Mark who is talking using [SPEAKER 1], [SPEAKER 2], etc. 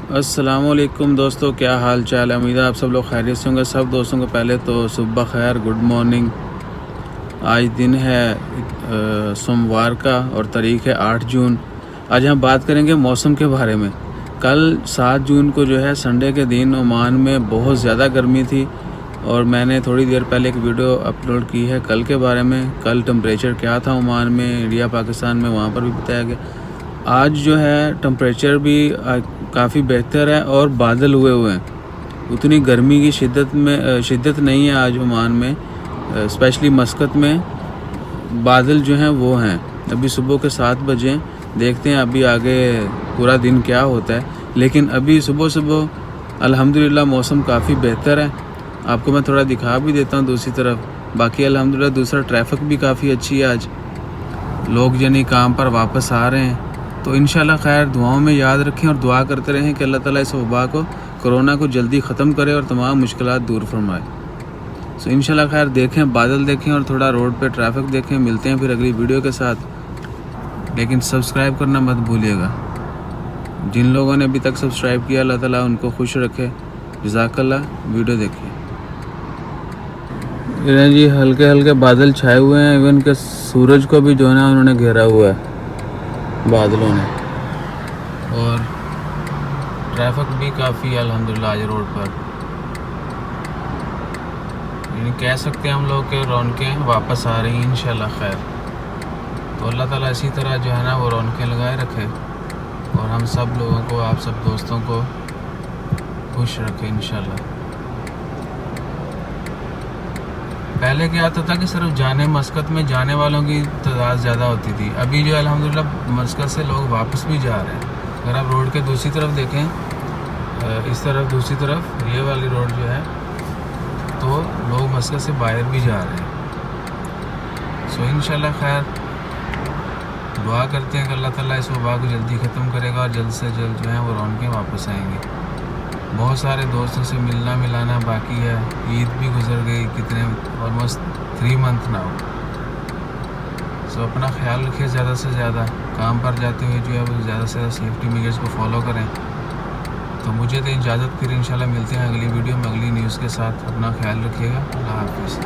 [SPEAKER 1] अस्सलामुअलैकुम दोस्तों, क्या हाल चाल है। उम्मीद है आप सब लोग खैरियत से होंगे। सब दोस्तों को पहले तो सुबह खैर, गुड मॉर्निंग। आज दिन है सोमवार का और तारीख़ है 8 जून। आज हम बात करेंगे मौसम के बारे में। कल 7 जून को जो है संडे के दिन ओमान में बहुत ज़्यादा गर्मी थी और मैंने थोड़ी देर पहले एक वीडियो अपलोड की है कल के बारे में। कल टेम्परेचर क्या था ओमान में, इंडिया पाकिस्तान में, वहाँ पर भी बताया गया। आज जो है टेम्परेचर भी काफ़ी बेहतर है और बादल हुए हैं। उतनी गर्मी की शिद्दत नहीं है आज ओमान में, स्पेशली मस्कत में। बादल जो हैं वो हैं। अभी सुबह के 7 बजे, देखते हैं अभी आगे पूरा दिन क्या होता है। लेकिन अभी सुबह अल्हम्दुलिल्लाह मौसम काफ़ी बेहतर है। आपको मैं थोड़ा दिखा भी देता हूँ दूसरी तरफ। बाकी अल्हम्दुलिल्लाह दूसरा ट्रैफिक भी काफ़ी अच्छी है आज। लोग यानी काम पर वापस आ रहे हैं। तो इंशाल्लाह खैर दुआओं में याद रखें और दुआ करते रहें कि अल्लाह ताला इस वबा को, कोरोना को जल्दी ख़त्म करे और तमाम मुश्किलात दूर फरमाए। सो इंशाल्लाह खैर देखें, बादल देखें और थोड़ा रोड पे ट्रैफिक देखें। मिलते हैं फिर अगली वीडियो के साथ। लेकिन सब्सक्राइब करना मत भूलिएगा। जिन लोगों ने अभी तक सब्सक्राइब किया, अल्लाह ताला उनको खुश रखे। जज़ाकल्लाह। वीडियो देखिए जी, हल्के हल्के बादल छाए हुए हैं। इवन के सूरज को भी जो है ना उन्होंने घेरा हुआ है बादलों ने। और ट्रैफिक भी काफ़ी है अल्हम्दुलिल्लाह आज रोड पर। यानी कह सकते हैं हम लोग के रौनकें वापस आ रही हैं इंशाल्लाह खैर। तो अल्लाह ताला इसी तरह जो है ना वो रौनकें लगाए रखे और हम सब लोगों को, आप सब दोस्तों को खुश रखे इंशाल्लाह। पहले क्या आता था कि सिर्फ मस्कत में जाने वालों की तादाद ज़्यादा होती थी। अभी जो अल्हम्दुलिल्लाह मस्कत से लोग वापस भी जा रहे हैं। अगर आप रोड के दूसरी तरफ देखें, इस तरफ दूसरी तरफ ये वाली रोड जो है, तो लोग मस्कत से बाहर भी जा रहे हैं। सो इंशाल्लाह खैर दुआ करते हैं कि अल्लाह ताला इस वबा को जल्दी ख़त्म करेगा और जल्द से जल्द जो है वो रौनकें वापस आएंगी। बहुत सारे दोस्तों से मिलना मिलाना बाकी है। ईद भी गुजर गई, कितने ऑलमोस्ट 3 मंथ ना हो। सो अपना ख्याल रखिए ज़्यादा से ज़्यादा। काम पर जाते हुए जो है वो ज़्यादा से ज़्यादा सेफ्टी मेजर्स को फॉलो करें। तो मुझे तो इजाज़त, फिर इंशाल्लाह मिलते हैं अगली वीडियो में अगली न्यूज़ के साथ। अपना ख्याल रखिएगा। अल्लाह हाफ़िज़।